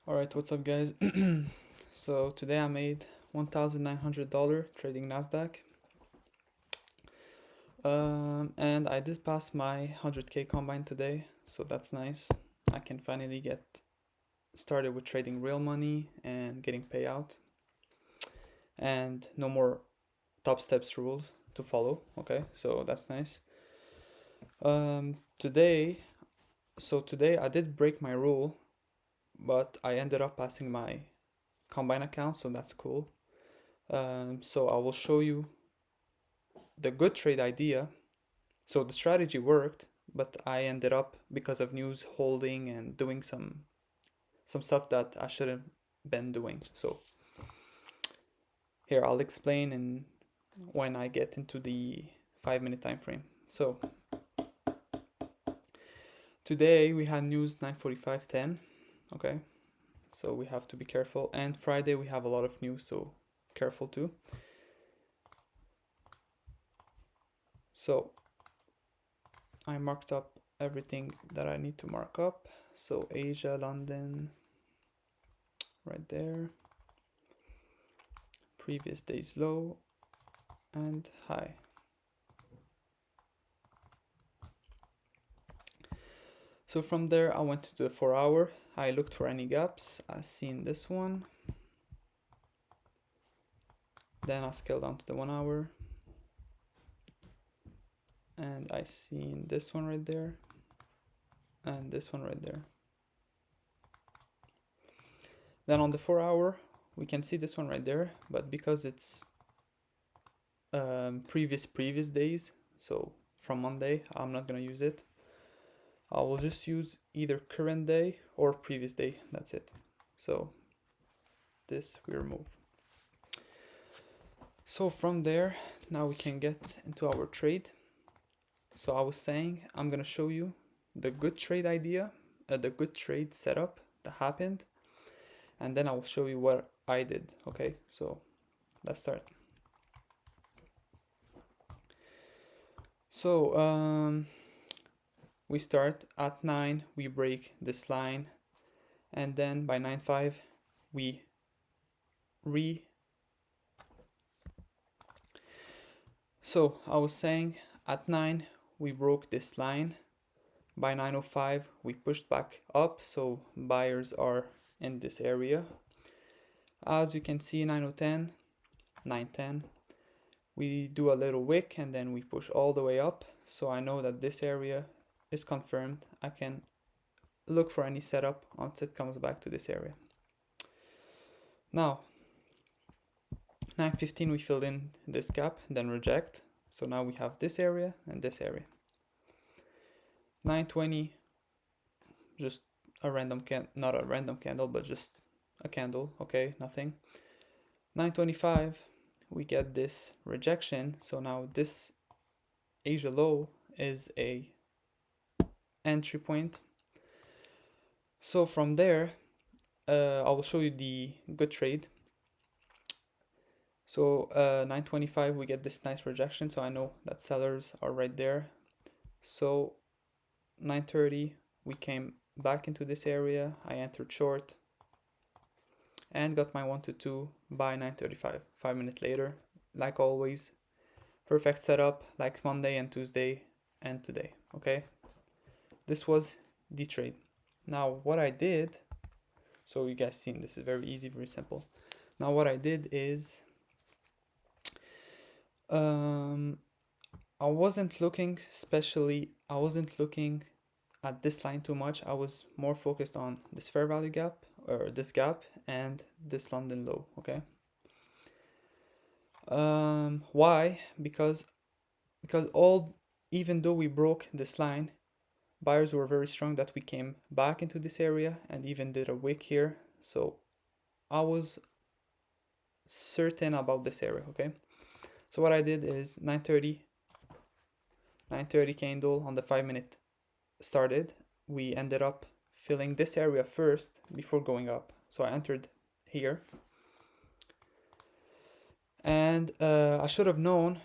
Alright, what's up, guys? So today I made $1,900 trading NASDAQ. And I did pass my 100K combine today, so that's nice. I can finally get started with trading real money and getting payout. And no more top steps rules to follow, okay? So that's nice. Today I did break my rule, but I ended up passing my combine account, so that's cool. So I will show you the good trade idea. So the strategy worked, but I ended up, because of news, holding and doing some stuff that I shouldn't been doing. So here I'll explain and when I get into the 5-minute time frame. So today we had news 9:45:10. Okay, so we have to be careful. And Friday we have a lot of news, so careful too. So I marked up everything that I need to mark up. So Asia, London, right there. Previous day's low and high. So from there I went to the 4-hour. I looked for any gaps. I seen this one. Then I scaled down to the 1-hour. And I seen this one right there. And this one right there. Then on the 4-hour, we can see this one right there. But because it's previous days, so from Monday, I'm not gonna use it. I will just use either current day or previous day. That's it. So this we remove. So from there, now we can get into our trade. So I was saying I'm gonna show you the good trade idea, the good trade setup that happened, and then I will show you what I did. Okay, so let's start. So we start at 9, we break this line, and then by 9:05 we So I was saying at 9 we broke this line. By 9:05 we pushed back up, so buyers are in this area. As you can see, 9:10, 9:10, we do a little wick and then we push all the way up. So I know that this area is confirmed. I can look for any setup once it comes back to this area. Now 9:15 we filled in this gap, then reject. So now we have this area and this area. 9:20, just a random not a random candle, but just a candle. Okay, nothing. 9:25 we get this rejection. So now this Asia low is a entry point. So from there I will show you the good trade. So 9:25 we get this nice rejection, so I know that sellers are right there. So 9:30 we came back into this area. I entered short and got my 1 to 2 by 9:35. 5 minutes later, like always, perfect setup like Monday and Tuesday and today. Okay, this was the trade. Now what I did, so you guys seen, this is very easy, very simple. Now what I did is I wasn't looking at this line too much. I was more focused on this fair value gap, or this gap, and this London low. Okay, why? Because even though we broke this line, buyers were very strong that we came back into this area and even did a wick here. So I was certain about this area. Okay, so what I did is 9:30 candle on the 5-minute started. We ended up filling this area first before going up. So I entered here, and I should have known,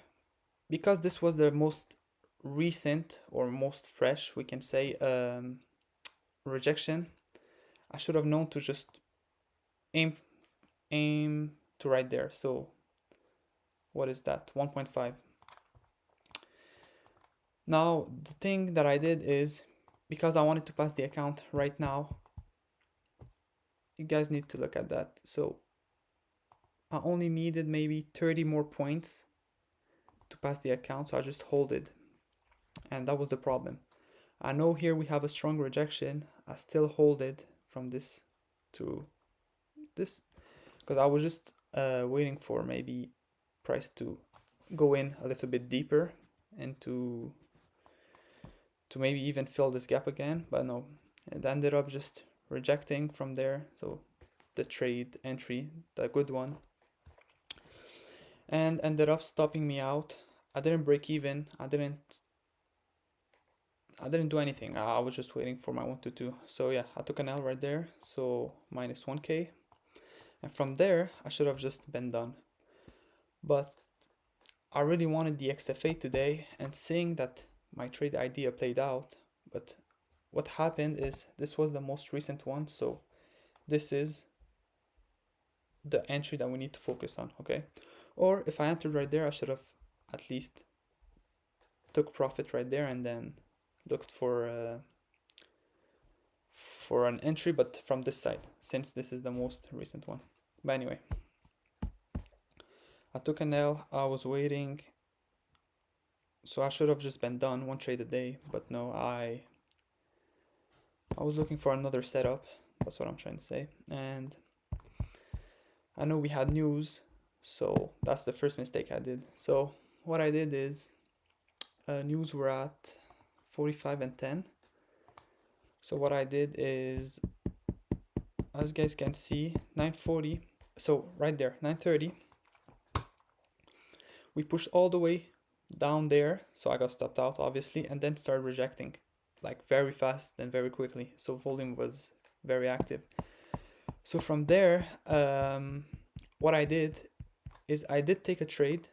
because this was the most recent or most fresh, we can say, rejection. I should have known to just aim aim to right there. So what is that? 1.5. Now the thing that I did is, because I wanted to pass the account right now, you guys need to look at that. So I only needed maybe 30 more points to pass the account, so I just hold it, and that was the problem. I know here we have a strong rejection. I still hold it from this to this because I was just waiting for maybe price to go in a little bit deeper and to maybe even fill this gap again, but no, it ended up just rejecting from there. So the trade entry, the good one, and ended up stopping me out. I didn't break even. I didn't do anything. I was just waiting for my 122. So yeah, I took an L right there. So minus 1k. And from there, I should have just been done. But I really wanted the XFA today, and seeing that my trade idea played out. But what happened is this was the most recent one. So this is the entry that we need to focus on, okay? Or if I entered right there, I should have at least took profit right there and then looked for an entry, but from this side, since this is the most recent one. But anyway, I took an L. I was waiting, so I should have just been done one trade a day, but no, I was looking for another setup. That's what I'm trying to say. And I know we had news, so that's the first mistake I did. So what I did is news were at 45 and 10. So what I did is, as you guys can see, 940. So right there, 930. We pushed all the way down there, so I got stopped out obviously, and then started rejecting like very fast and very quickly. So volume was very active. So from there, what I did is I did take a trade.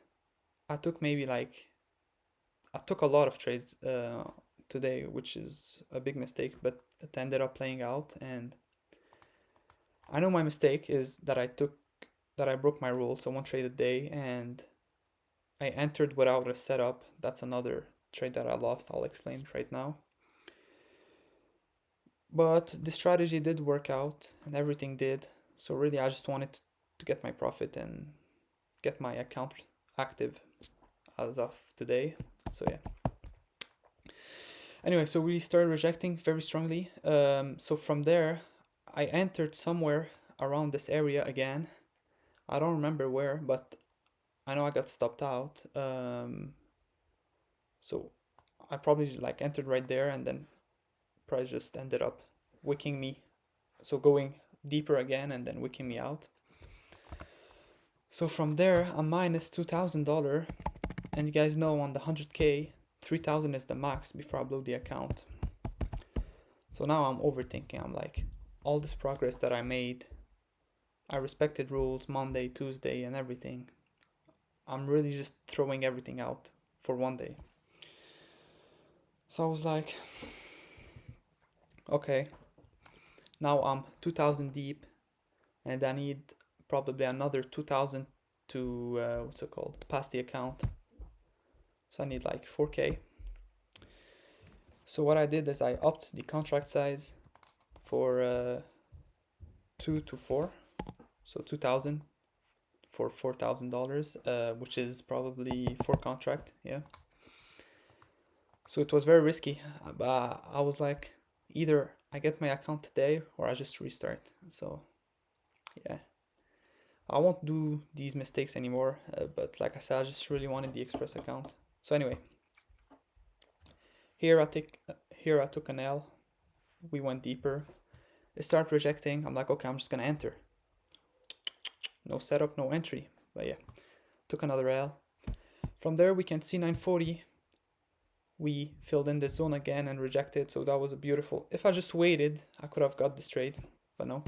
I took a lot of trades today, which is a big mistake, but it ended up playing out. And I know my mistake is that I broke my rule, so one trade a day, and I entered without a setup. That's another trade that I lost. I'll explain right now. But the strategy did work out and everything did. So really I just wanted to get my profit and get my account active as of today. So yeah. Anyway, so we started rejecting very strongly. So from there, I entered somewhere around this area again. I don't remember where, but I know I got stopped out. So I probably like entered right there, and then price just ended up wicking me. So going deeper again and then wicking me out. So from there, I'm minus $2,000, and you guys know on the 100k, 3,000 is the max before I blow the account. So now I'm overthinking. I'm like, all this progress that I made, I respected rules Monday, Tuesday, and everything. I'm really just throwing everything out for one day. So I was like, okay, now I'm 2,000 deep, and I need probably another 2,000 to pass the account. So I need like 4k. So what I did is I upped the contract size for 2 to 4, so 2,000 for $4,000, which is probably 4 contract, yeah. So it was very risky, but I was like, either I get my account today or I just restart. So yeah, I won't do these mistakes anymore, but like I said, I just really wanted the Express account. So anyway, here I took an L. We went deeper. It started rejecting. I'm like, okay, I'm just gonna enter. No setup, no entry. But yeah, took another L. From there we can see 940. We filled in the zone again and rejected, so that was beautiful. If I just waited, I could have got this trade, but no.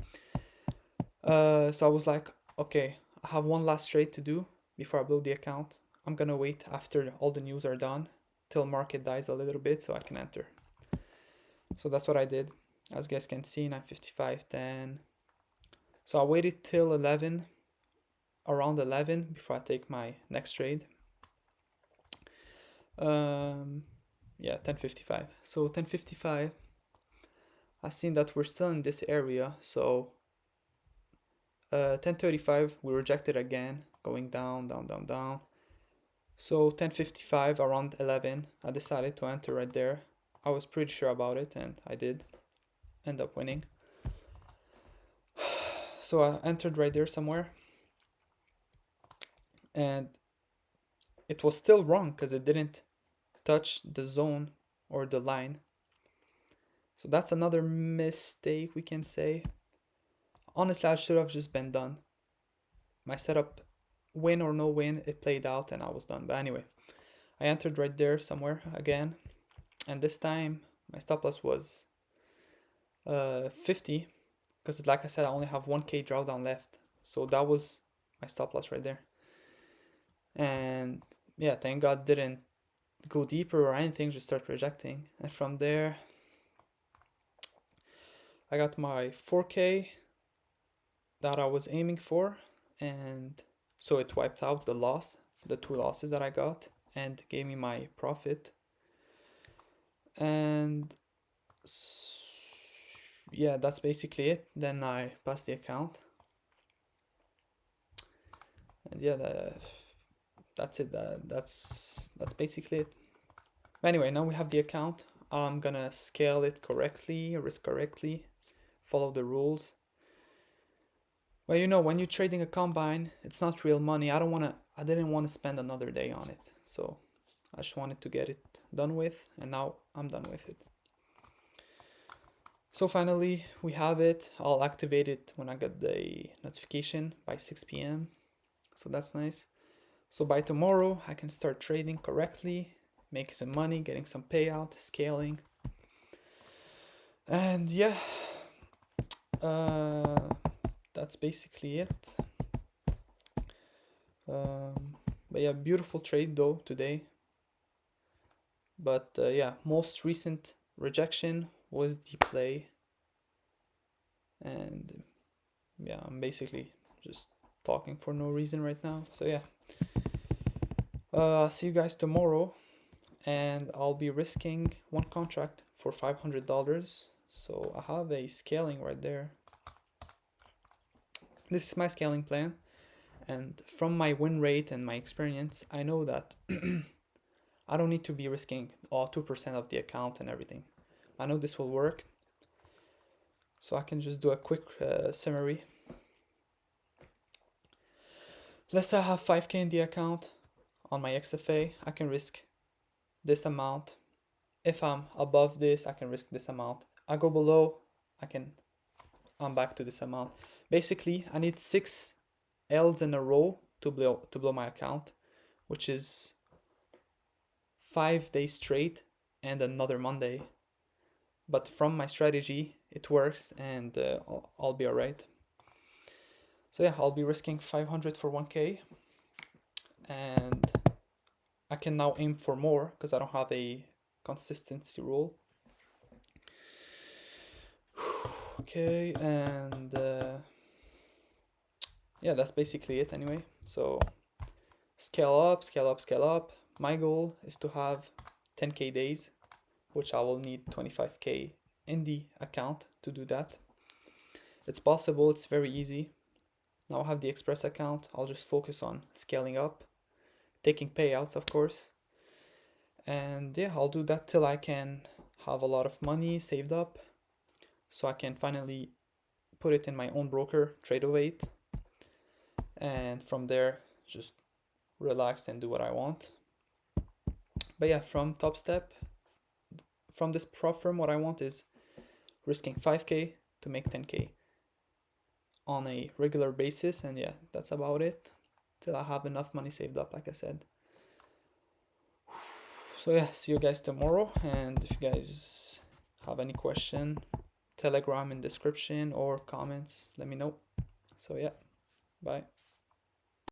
So I was like, okay, I have one last trade to do before I blow the account. I'm gonna wait after all the news are done till market dies a little bit so I can enter. So that's what I did. As you guys can see, 955, 10, So I waited till 11, around 11, before I take my next trade. Yeah, 10:55. So 10:55, I seen that we're still in this area. So 10:35, we rejected again, going down, down, down, down. So 10:55, around 11, I decided to enter right there. I was pretty sure about it, and I did end up winning. So I entered right there somewhere, and it was still wrong because it didn't touch the zone or the line. So that's another mistake we can say. Honestly, I should have just been done. My setup, win or no win, it played out and I was done. But anyway, I entered right there somewhere again, and this time my stop loss was 50, because like I said, I only have 1k drawdown left. So that was my stop loss right there. And yeah, thank God didn't go deeper or anything, just start rejecting. And from there, I got my 4k that I was aiming for, and so it wiped out the loss, the two losses that I got, and gave me my profit. And yeah, that's basically it. Then I passed the account, and yeah, that's it. That's basically it. Anyway, now we have the account. I'm gonna scale it correctly, risk correctly, follow the rules. Well, you know, when you're trading a combine, it's not real money. I didn't want to spend another day on it. So I just wanted to get it done with, and now I'm done with it. So finally, we have it. I'll activate it when I get the notification by 6 p.m. So that's nice. So by tomorrow, I can start trading correctly, making some money, getting some payout, scaling. And yeah, that's basically it. But yeah, beautiful trade though today. But yeah, most recent rejection was the play. And yeah, I'm basically just talking for no reason right now. So yeah, see you guys tomorrow, and I'll be risking one contract for $500. So I have a scaling right there. This is my scaling plan, and from my win rate and my experience, I know that I don't need to be risking all 2% of the account and everything. I know this will work. So I can just do a quick summary. Let's say I have 5k in the account on my XFA. I can risk this amount. If I'm above this, I can risk this amount. I go below, I'm back to this amount. Basically, I need 6 L's in a row to blow my account, which is 5 days straight and another Monday. But from my strategy, it works, and I'll be alright. So yeah, I'll be risking 500 for 1k, and I can now aim for more because I don't have a consistency rule. Okay, and yeah, that's basically it anyway. So scale up, scale up, scale up. My goal is to have 10k days, which I will need 25k in the account to do that. It's possible, it's very easy. Now I have the Express account. I'll just focus on scaling up, taking payouts, of course. And yeah, I'll do that till I can have a lot of money saved up, so I can finally put it in my own broker, Trade08, and from there just relax and do what I want. But yeah, from Top Step, from this prop firm, what I want is risking 5k to make 10k on a regular basis. And yeah, that's about it till I have enough money saved up, like I said. So yeah, see you guys tomorrow, and if you guys have any question, Telegram in description or comments, let me know. So yeah, bye.